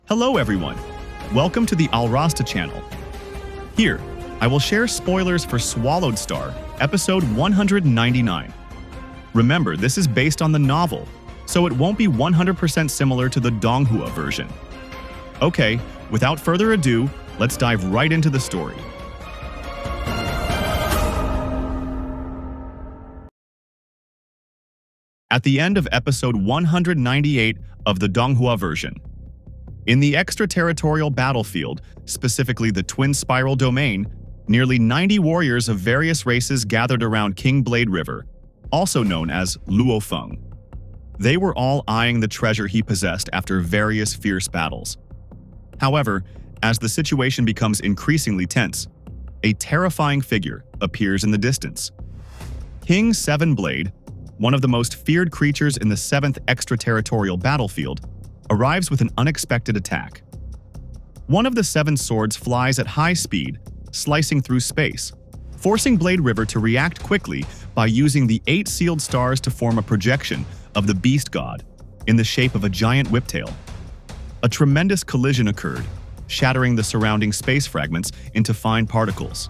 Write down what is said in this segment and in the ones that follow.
Hello everyone, welcome to the Alrasta channel. Here, I will share spoilers for SwallowedStar, episode 199. Remember, this is based on the novel, so it won't be 100% similar to the Donghua version. Okay, without further ado, let's dive right into the story. At the end of episode 198 of the Donghua version, in the extraterritorial battlefield, specifically the Twin Spiral Domain, nearly 90 warriors of various races gathered around King Blade River, also known as Luofeng. They were all eyeing the treasure he possessed after various fierce battles. However, as the situation becomes increasingly tense, a terrifying figure appears in the distance. King Seven Blade, one of the most feared creatures in the 7th extraterritorial battlefield, arrives with an unexpected attack. One of the 7 swords flies at high speed, slicing through space, forcing Blade River to react quickly by using the 8 sealed stars to form a projection of the beast god in the shape of a giant whiptail. A tremendous collision occurred, shattering the surrounding space fragments into fine particles.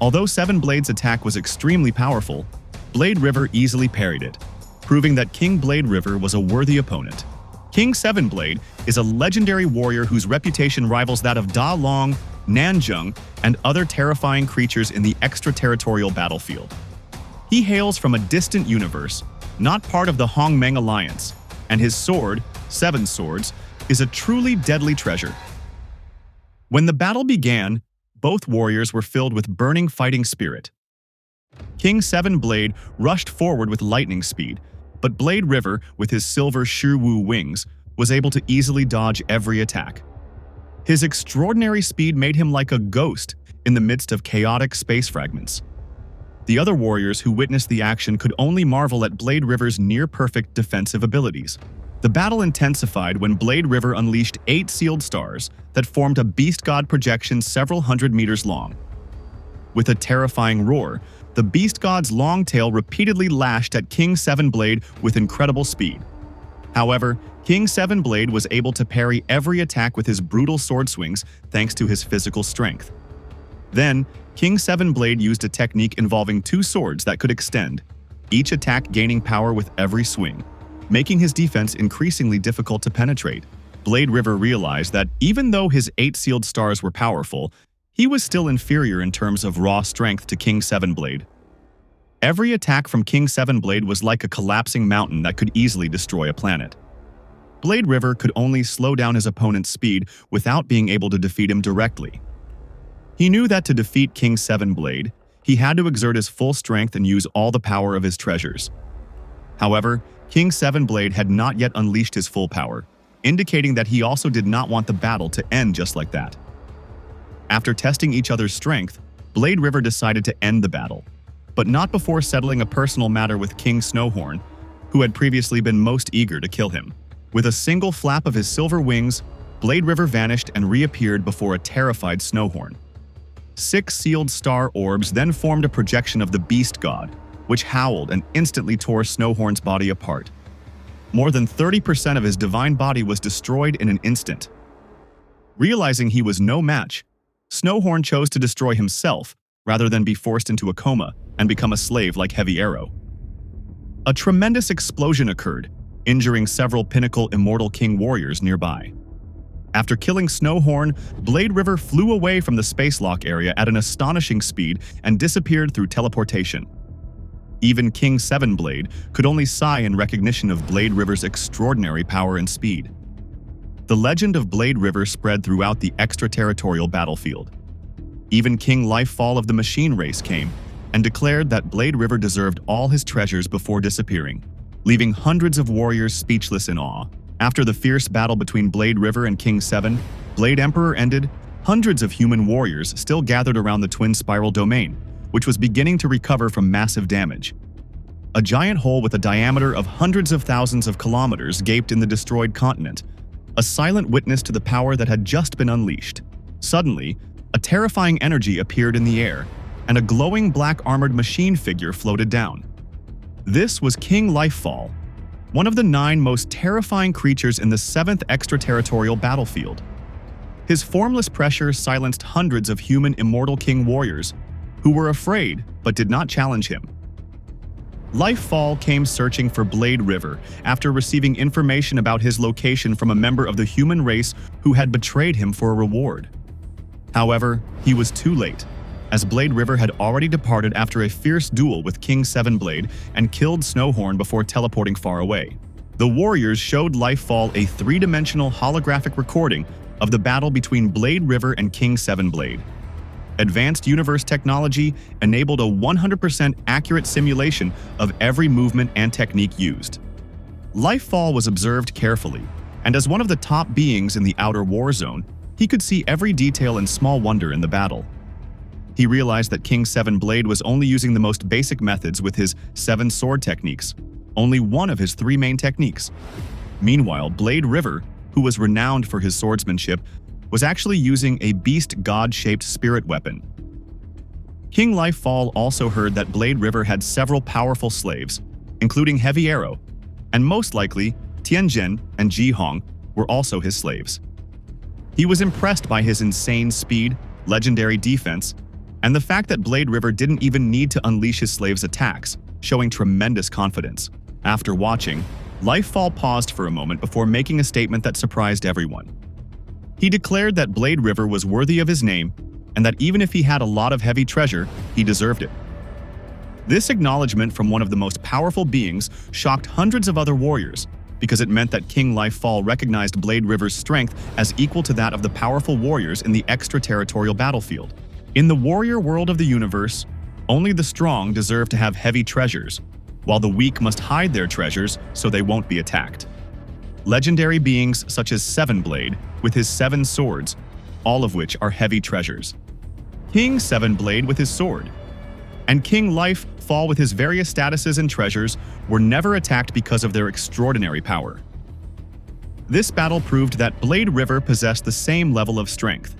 Although Seven Blade's attack was extremely powerful, Blade River easily parried it, proving that King Blade River was a worthy opponent. King Seven Blade is a legendary warrior whose reputation rivals that of Da Long, Nanzheng, and other terrifying creatures in the extraterritorial battlefield. He hails from a distant universe, not part of the Hongmeng Alliance, and his sword, Seven Swords, is a truly deadly treasure. When the battle began, both warriors were filled with burning fighting spirit. King Seven Blade rushed forward with lightning speed, but Blade River, with his silver Shiwu wings, was able to easily dodge every attack. His extraordinary speed made him like a ghost in the midst of chaotic space fragments. The other warriors who witnessed the action could only marvel at Blade River's near-perfect defensive abilities. The battle intensified when Blade River unleashed 8 sealed stars that formed a beast god projection several hundred meters long. With a terrifying roar, the beast god's long tail repeatedly lashed at King Seven Blade with incredible speed. However, King Seven Blade was able to parry every attack with his brutal sword swings thanks to his physical strength. Then, King Seven Blade used a technique involving 2 swords that could extend, each attack gaining power with every swing, making his defense increasingly difficult to penetrate. Blade River realized that even though his 8 sealed stars were powerful, he was still inferior in terms of raw strength to King Seven Blade. Every attack from King Seven Blade was like a collapsing mountain that could easily destroy a planet. Blade River could only slow down his opponent's speed without being able to defeat him directly. He knew that to defeat King Seven Blade, he had to exert his full strength and use all the power of his treasures. However, King Seven Blade had not yet unleashed his full power, indicating that he also did not want the battle to end just like that. After testing each other's strength, Blade River decided to end the battle, but not before settling a personal matter with King Snowhorn, who had previously been most eager to kill him. With a single flap of his silver wings, Blade River vanished and reappeared before a terrified Snowhorn. 6 sealed star orbs then formed a projection of the beast god, which howled and instantly tore Snowhorn's body apart. More than 30% of his divine body was destroyed in an instant. Realizing he was no match, Snowhorn chose to destroy himself rather than be forced into a coma and become a slave like Heavy Arrow. A tremendous explosion occurred, injuring several pinnacle Immortal King warriors nearby. After killing Snowhorn, Blade River flew away from the spacelock area at an astonishing speed and disappeared through teleportation. Even King Seven Blade could only sigh in recognition of Blade River's extraordinary power and speed. The legend of Blade River spread throughout the extraterritorial battlefield. Even King Lifefall of the Machine Race came and declared that Blade River deserved all his treasures before disappearing, leaving hundreds of warriors speechless in awe. After the fierce battle between Blade River and King Seven, Blade Emperor ended, hundreds of human warriors still gathered around the Twin Spiral Domain, which was beginning to recover from massive damage. A giant hole with a diameter of hundreds of thousands of kilometers gaped in the destroyed continent, a silent witness to the power that had just been unleashed. Suddenly, a terrifying energy appeared in the air, and a glowing black armored machine figure floated down. This was King Lifefall, one of the 9 most terrifying creatures in the 7th extraterritorial battlefield. His formless pressure silenced hundreds of human immortal king warriors who were afraid but did not challenge him. Lifefall came searching for Blade River after receiving information about his location from a member of the human race who had betrayed him for a reward. However, he was too late, as Blade River had already departed after a fierce duel with King Sevenblade and killed Snowhorn before teleporting far away. The warriors showed Lifefall a 3-dimensional holographic recording of the battle between Blade River and King Sevenblade. Advanced universe technology enabled a 100% accurate simulation of every movement and technique used. Lifefall was observed carefully, and as one of the top beings in the outer war zone, he could see every detail and small wonder in the battle. He realized that King Sevenblade was only using the most basic methods with his 7 sword techniques, only one of his 3 main techniques. Meanwhile, Blade River, who was renowned for his swordsmanship, was actually using a beast god-shaped spirit weapon. King Lifefall also heard that Blade River had several powerful slaves, including Heavy Arrow, and most likely Tianjin and Jihong were also his slaves. He was impressed by his insane speed, legendary defense, and the fact that Blade River didn't even need to unleash his slaves' attacks, showing tremendous confidence. After watching, Lifefall paused for a moment before making a statement that surprised everyone. He declared that Blade River was worthy of his name, and that even if he had a lot of heavy treasure, he deserved it. This acknowledgement from one of the most powerful beings shocked hundreds of other warriors, because it meant that King Lifefall recognized Blade River's strength as equal to that of the powerful warriors in the extraterritorial battlefield. In the warrior world of the universe, only the strong deserve to have heavy treasures, while the weak must hide their treasures so they won't be attacked. Legendary beings such as Sevenblade, with his 7 swords, all of which are heavy treasures. King Sevenblade with his sword, and King Lifefall with his various statuses and treasures were never attacked because of their extraordinary power. This battle proved that Blade River possessed the same level of strength.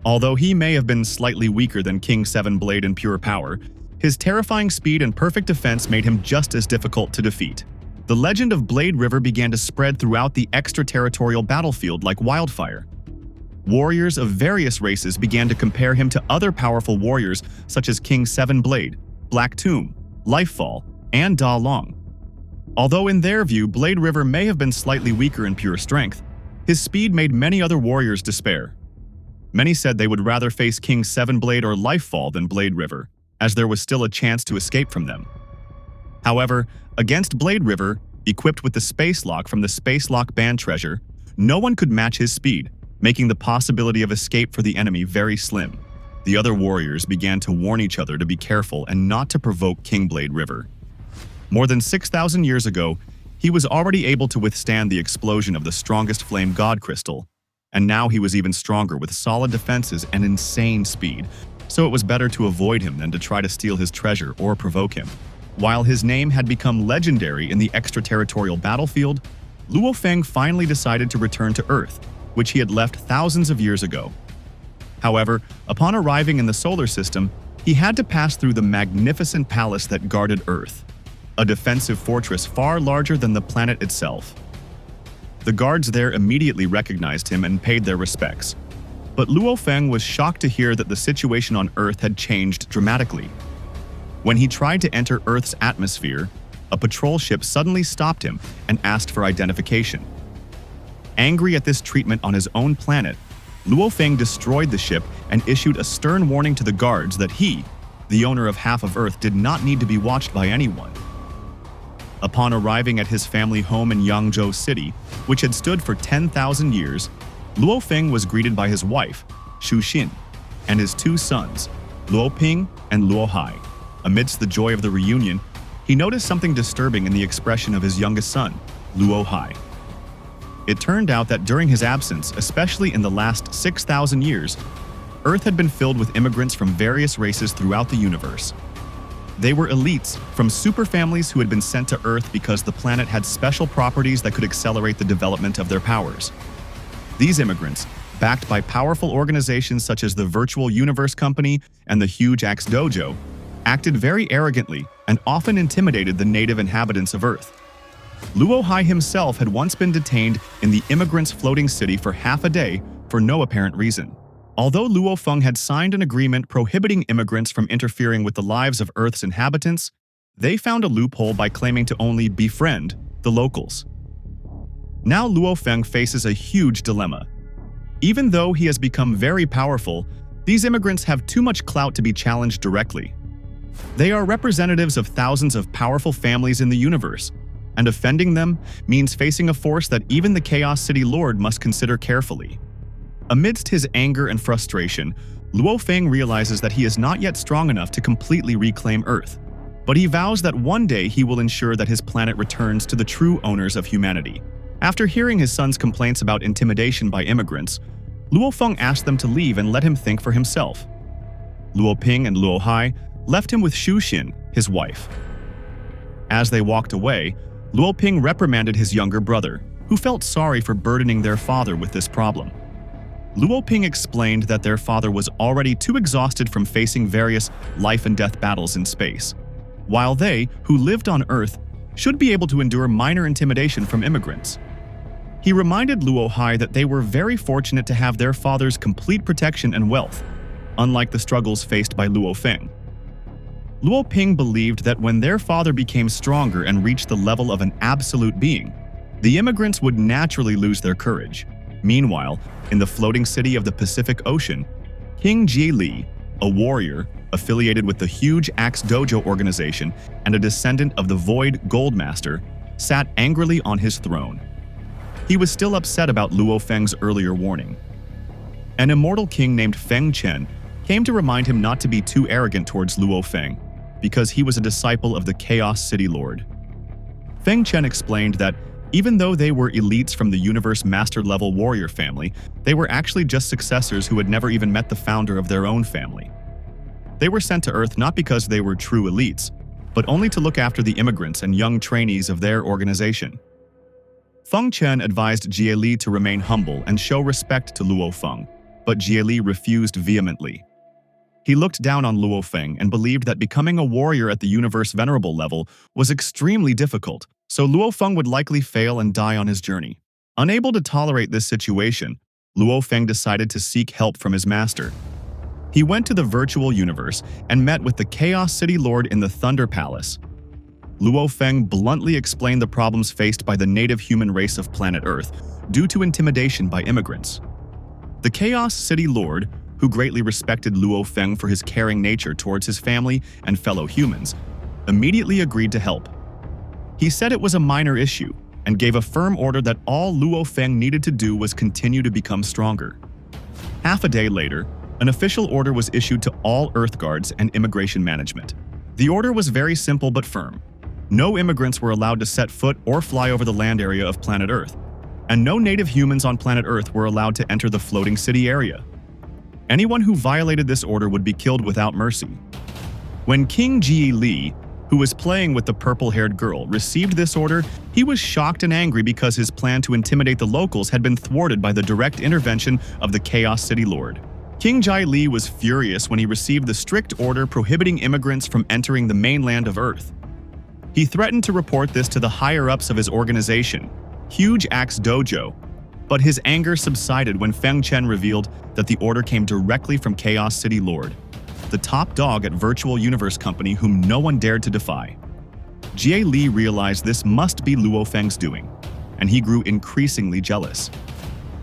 Although he may have been slightly weaker than King Sevenblade in pure power, his terrifying speed and perfect defense made him just as difficult to defeat. The legend of Blade River began to spread throughout the extraterritorial battlefield like wildfire. Warriors of various races began to compare him to other powerful warriors such as King Sevenblade, Black Tomb, Lifefall, and Da Long. Although in their view Blade River may have been slightly weaker in pure strength, his speed made many other warriors despair. Many said they would rather face King Sevenblade or Lifefall than Blade River, as there was still a chance to escape from them. However, against Blade River, equipped with the Space Lock from the Space Lock Band treasure, no one could match his speed, making the possibility of escape for the enemy very slim. The other warriors began to warn each other to be careful and not to provoke King Blade River. More than 6,000 years ago, he was already able to withstand the explosion of the strongest flame god crystal, and now he was even stronger with solid defenses and insane speed, so it was better to avoid him than to try to steal his treasure or provoke him. While his name had become legendary in the extraterritorial battlefield, Luofeng finally decided to return to Earth, which he had left thousands of years ago. However, upon arriving in the solar system, he had to pass through the magnificent palace that guarded Earth, a defensive fortress far larger than the planet itself. The guards there immediately recognized him and paid their respects. But Luofeng was shocked to hear that the situation on Earth had changed dramatically. When he tried to enter Earth's atmosphere, a patrol ship suddenly stopped him and asked for identification. Angry at this treatment on his own planet, Luofeng destroyed the ship and issued a stern warning to the guards that he, the owner of half of Earth, did not need to be watched by anyone. Upon arriving at his family home in Yangzhou City, which had stood for 10,000 years, Luofeng was greeted by his wife, Xu Xin, and his 2 sons, Luoping and Luohai. Amidst the joy of the reunion, he noticed something disturbing in the expression of his youngest son, Luohai. It turned out that during his absence, especially in the last 6,000 years, Earth had been filled with immigrants from various races throughout the universe. They were elites from superfamilies who had been sent to Earth because the planet had special properties that could accelerate the development of their powers. These immigrants, backed by powerful organizations such as the Virtual Universe Company and the Huge Axe Dojo, acted very arrogantly and often intimidated the native inhabitants of Earth. Luofeng himself had once been detained in the immigrants' floating city for half a day for no apparent reason. Although Luofeng had signed an agreement prohibiting immigrants from interfering with the lives of Earth's inhabitants, they found a loophole by claiming to only befriend the locals. Now Luofeng faces a huge dilemma. Even though he has become very powerful, these immigrants have too much clout to be challenged directly. They are representatives of thousands of powerful families in the universe, and offending them means facing a force that even the Chaos City Lord must consider carefully. Amidst his anger and frustration, Luofeng realizes that he is not yet strong enough to completely reclaim Earth, but he vows that one day he will ensure that his planet returns to the true owners of humanity. After hearing his son's complaints about intimidation by immigrants, Luofeng asked them to leave and let him think for himself. Luoping and Luohai left him with Xu Xin, his wife. As they walked away, Luoping reprimanded his younger brother, who felt sorry for burdening their father with this problem. Luoping explained that their father was already too exhausted from facing various life-and-death battles in space, while they, who lived on Earth, should be able to endure minor intimidation from immigrants. He reminded Luohai that they were very fortunate to have their father's complete protection and wealth, unlike the struggles faced by Luofeng. Luoping believed that when their father became stronger and reached the level of an absolute being, the immigrants would naturally lose their courage. Meanwhile, in the floating city of the Pacific Ocean, King Jie Li, a warrior affiliated with the Huge Axe Dojo organization and a descendant of the Void Goldmaster, sat angrily on his throne. He was still upset about Luofeng's earlier warning. An immortal king named Feng Chen came to remind him not to be too arrogant towards Luofeng, because he was a disciple of the Chaos City Lord. Feng Chen explained that even though they were elites from the Universe Master Level warrior family, they were actually just successors who had never even met the founder of their own family. They were sent to Earth not because they were true elites, but only to look after the immigrants and young trainees of their organization. Feng Chen advised Jie Li to remain humble and show respect to Luofeng, but Jie Li refused vehemently. He looked down on Luofeng and believed that becoming a warrior at the Universe Venerable level was extremely difficult, so Luofeng would likely fail and die on his journey. Unable to tolerate this situation, Luofeng decided to seek help from his master. He went to the virtual universe and met with the Chaos City Lord in the Thunder Palace. Luofeng bluntly explained the problems faced by the native human race of planet Earth due to intimidation by immigrants. The Chaos City Lord, who greatly respected Luofeng for his caring nature towards his family and fellow humans, immediately agreed to help. He said it was a minor issue and gave a firm order that all Luofeng needed to do was continue to become stronger. Half a day later, an official order was issued to all Earth guards and immigration management. The order was very simple but firm. No immigrants were allowed to set foot or fly over the land area of planet Earth, and no native humans on planet Earth were allowed to enter the floating city area. Anyone who violated this order would be killed without mercy. When King Jie Li, who was playing with the purple-haired girl, received this order, he was shocked and angry because his plan to intimidate the locals had been thwarted by the direct intervention of the Chaos City Lord. King Jie Li was furious when he received the strict order prohibiting immigrants from entering the mainland of Earth. He threatened to report this to the higher-ups of his organization, Huge Axe Dojo, but his anger subsided when Feng Chen revealed that the order came directly from Chaos City Lord, the top dog at Virtual Universe Company whom no one dared to defy. Jie Li realized this must be Luofeng's doing, and he grew increasingly jealous.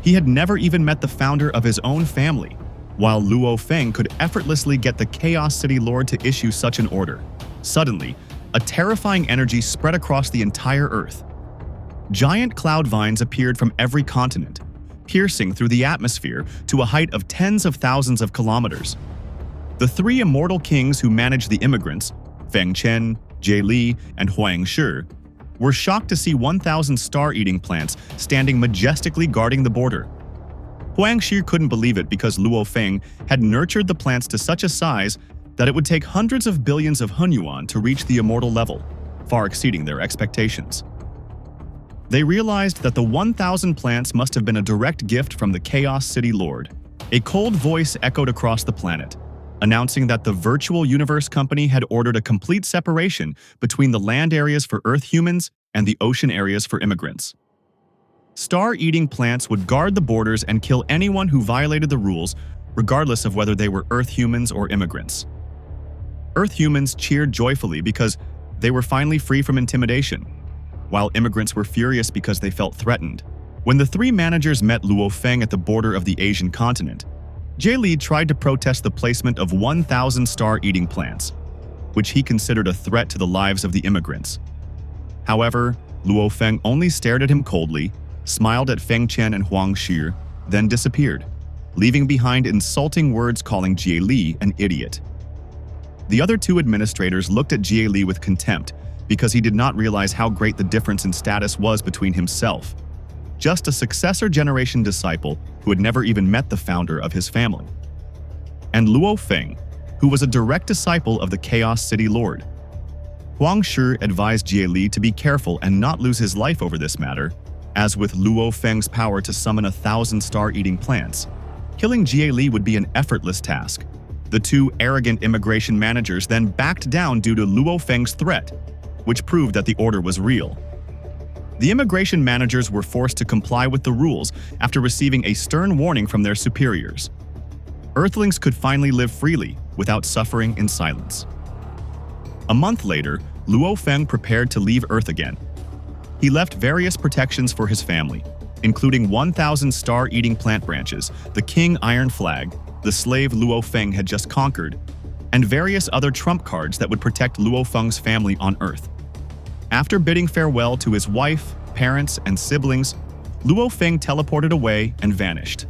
He had never even met the founder of his own family, while Luofeng could effortlessly get the Chaos City Lord to issue such an order. Suddenly, a terrifying energy spread across the entire Earth. Giant cloud vines appeared from every continent, piercing through the atmosphere to a height of tens of thousands of kilometers. The three immortal kings who managed the immigrants, Feng Chen, Jie Li, and Huang Shi, were shocked to see 1,000 star-eating plants standing majestically guarding the border. Huang Shi couldn't believe it because Luofeng had nurtured the plants to such a size that it would take hundreds of billions of hunyuan to reach the immortal level, far exceeding their expectations. They realized that the 1,000 plants must have been a direct gift from the Chaos City Lord. A cold voice echoed across the planet, announcing that the Virtual Universe Company had ordered a complete separation between the land areas for Earth humans and the ocean areas for immigrants. Star-eating plants would guard the borders and kill anyone who violated the rules, regardless of whether they were Earth humans or immigrants. Earth humans cheered joyfully because they were finally free from intimidation, while immigrants were furious because they felt threatened. When the three managers met Luofeng at the border of the Asian continent, Jie Li tried to protest the placement of 1,000 star-eating plants, which he considered a threat to the lives of the immigrants. However, Luofeng only stared at him coldly, smiled at Feng Chen and Huang Shi, then disappeared, leaving behind insulting words calling Jie Li an idiot. The other two administrators looked at Jie Li with contempt because he did not realize how great the difference in status was between himself, just a successor generation disciple who had never even met the founder of his family, and Luofeng, who was a direct disciple of the Chaos City Lord. Huang Shi advised Jie Li to be careful and not lose his life over this matter, as with Luofeng's power to summon 1,000 star-eating plants, killing Jie Li would be an effortless task. The two arrogant immigration managers then backed down due to Luofeng's threat, which proved that the order was real. The immigration managers were forced to comply with the rules after receiving a stern warning from their superiors. Earthlings could finally live freely without suffering in silence. A month later, Luofeng prepared to leave Earth again. He left various protections for his family, including 1,000 star-eating plant branches, the King Iron Flag, the slave Luofeng had just conquered, and various other trump cards that would protect Luofeng's family on Earth. After bidding farewell to his wife, parents, and siblings, Luofeng teleported away and vanished.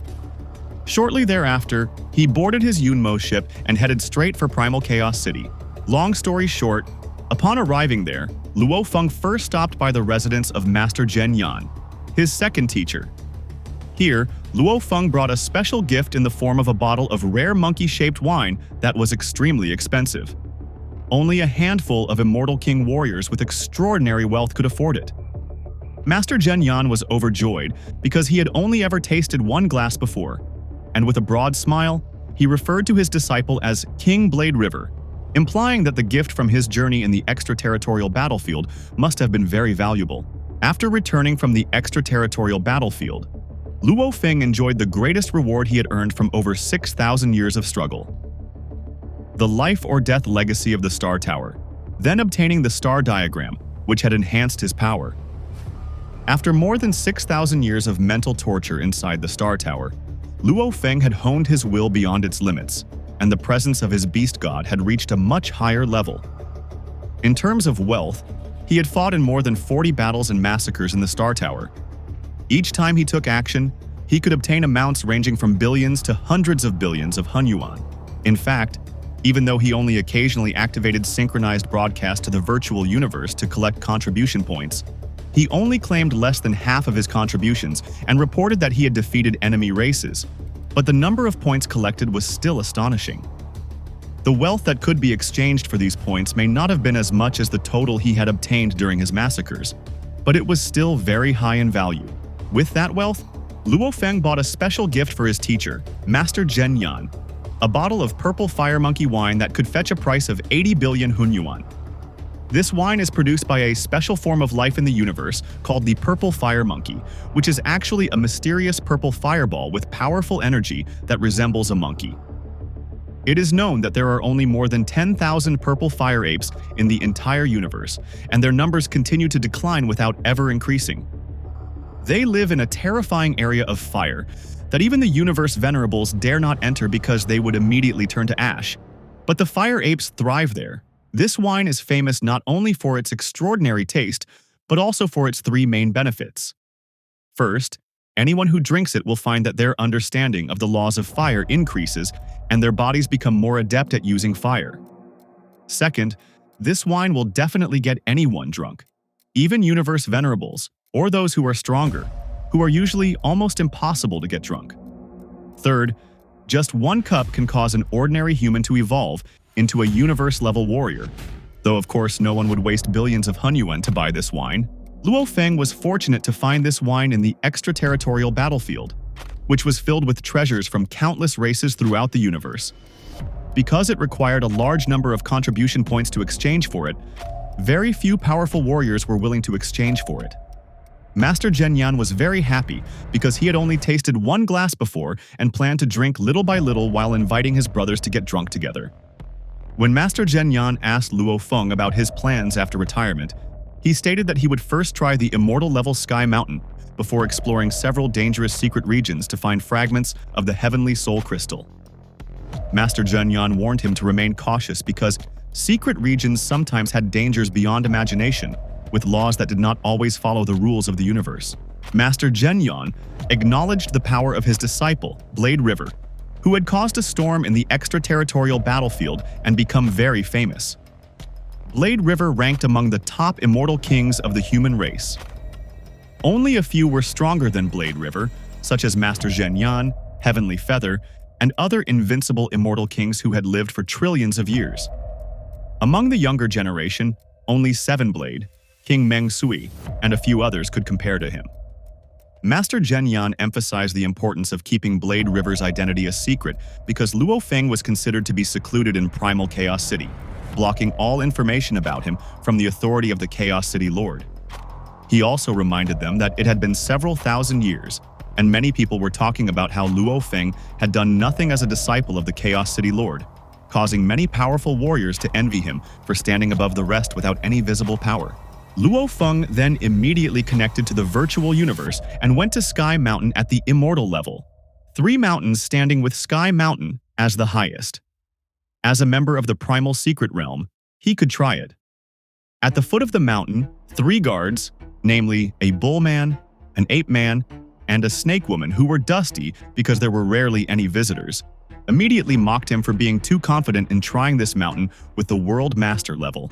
Shortly thereafter, he boarded his Yunmo ship and headed straight for Primal Chaos City. Long story short, upon arriving there, Luofeng first stopped by the residence of Master Zhen Yan, his second teacher. Here, Luofeng brought a special gift in the form of a bottle of rare monkey-shaped wine that was extremely expensive. Only a handful of Immortal King warriors with extraordinary wealth could afford it. Master Zhen Yan was overjoyed because he had only ever tasted one glass before, and with a broad smile, he referred to his disciple as King Blade River, implying that the gift from his journey in the extraterritorial battlefield must have been very valuable. After returning from the extraterritorial battlefield, Luofeng enjoyed the greatest reward he had earned from over 6,000 years of struggle: the life or death legacy of the Star Tower, then obtaining the star diagram, which had enhanced his power. After more than 6,000 years of mental torture inside the Star Tower, Luofeng had honed his will beyond its limits, and the presence of his beast god had reached a much higher level. In terms of wealth, he had fought in more than 40 battles and massacres in the Star Tower. Each time he took action, he could obtain amounts ranging from billions to hundreds of billions of hunyuan. In fact, even though he only occasionally activated synchronized broadcast to the virtual universe to collect contribution points, he only claimed less than half of his contributions and reported that he had defeated enemy races, but the number of points collected was still astonishing. The wealth that could be exchanged for these points may not have been as much as the total he had obtained during his massacres, but it was still very high in value. With that wealth, Luofeng bought a special gift for his teacher, Master Zhen Yan, a bottle of purple fire monkey wine that could fetch a price of 80 billion hunyuan. This wine is produced by a special form of life in the universe called the purple fire monkey, which is actually a mysterious purple fireball with powerful energy that resembles a monkey. It is known that there are only more than 10,000 purple fire apes in the entire universe, and their numbers continue to decline without ever increasing. They live in a terrifying area of fire that even the universe venerables dare not enter because they would immediately turn to ash. But the fire apes thrive there. This wine is famous not only for its extraordinary taste, but also for its three main benefits. First, anyone who drinks it will find that their understanding of the laws of fire increases and their bodies become more adept at using fire. Second, this wine will definitely get anyone drunk, even universe venerables, or those who are stronger, who are usually almost impossible to get drunk. Third, just one cup can cause an ordinary human to evolve into a universe-level warrior. Though of course no one would waste billions of Hunyuan to buy this wine, Luofeng was fortunate to find this wine in the extraterritorial battlefield, which was filled with treasures from countless races throughout the universe. Because it required a large number of contribution points to exchange for it, very few powerful warriors were willing to exchange for it. Master Zhenyan was very happy because he had only tasted one glass before and planned to drink little by little while inviting his brothers to get drunk together. When Master Zhenyan asked Luofeng about his plans after retirement, he stated that he would first try the Immortal level Sky Mountain before exploring several dangerous secret regions to find fragments of the Heavenly Soul Crystal. Master Zhenyan warned him to remain cautious because secret regions sometimes had dangers beyond imagination, with laws that did not always follow the rules of the universe. Master Zhenyan acknowledged the power of his disciple, Blade River, who had caused a storm in the extraterritorial battlefield and become very famous. Blade River ranked among the top immortal kings of the human race. Only a few were stronger than Blade River, such as Master Zhenyan, Heavenly Feather, and other invincible immortal kings who had lived for trillions of years. Among the younger generation, only Seven Blade, King Meng Sui, and a few others could compare to him. Master Zhenyan emphasized the importance of keeping Blade River's identity a secret because Luofeng was considered to be secluded in Primal Chaos City, blocking all information about him from the authority of the Chaos City Lord. He also reminded them that it had been several thousand years, and many people were talking about how Luofeng had done nothing as a disciple of the Chaos City Lord, causing many powerful warriors to envy him for standing above the rest without any visible power. Luofeng then immediately connected to the virtual universe and went to Sky Mountain at the Immortal level, 3 mountains standing with Sky Mountain as the highest. As a member of the Primal Secret Realm, he could try it. At the foot of the mountain, 3 guards, namely a bull man, an ape man, and a snake woman who were dusty because there were rarely any visitors, immediately mocked him for being too confident in trying this mountain with the World Master level.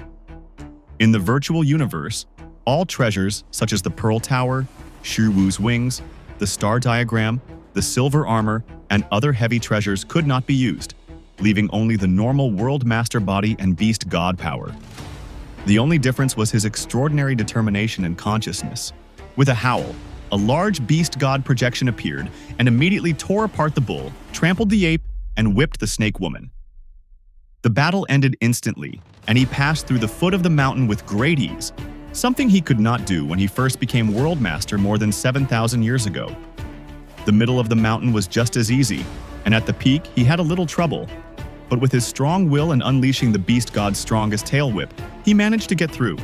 In the virtual universe, all treasures such as the Pearl Tower, Shu Wu's wings, the Star Diagram, the Silver Armor, and other heavy treasures could not be used, leaving only the normal World Master body and Beast God power. The only difference was his extraordinary determination and consciousness. With a howl, a large Beast God projection appeared and immediately tore apart the bull, trampled the ape, and whipped the snake woman. The battle ended instantly, and he passed through the foot of the mountain with great ease, something he could not do when he first became World Master more than 7,000 years ago. The middle of the mountain was just as easy, and at the peak he had a little trouble, but with his strong will and unleashing the Beast God's strongest tail whip, he managed to get through.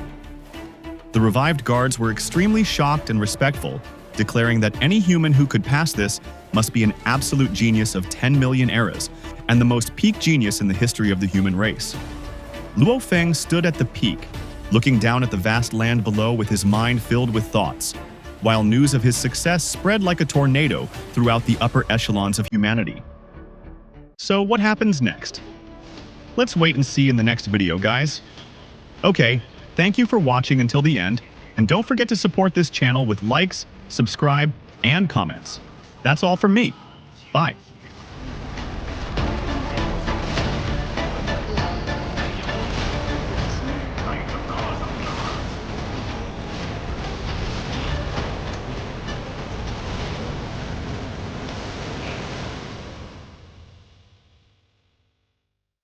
The revived guards were extremely shocked and respectful, declaring that any human who could pass this must be an absolute genius of 10 million eras and the most peak genius in the history of the human race. Luofeng stood at the peak, looking down at the vast land below with his mind filled with thoughts, while news of his success spread like a tornado throughout the upper echelons of humanity. So what happens next? Let's wait and see in the next video, guys. Okay, thank you for watching until the end, and don't forget to support this channel with likes, subscribe, and comments. That's all from me. Bye.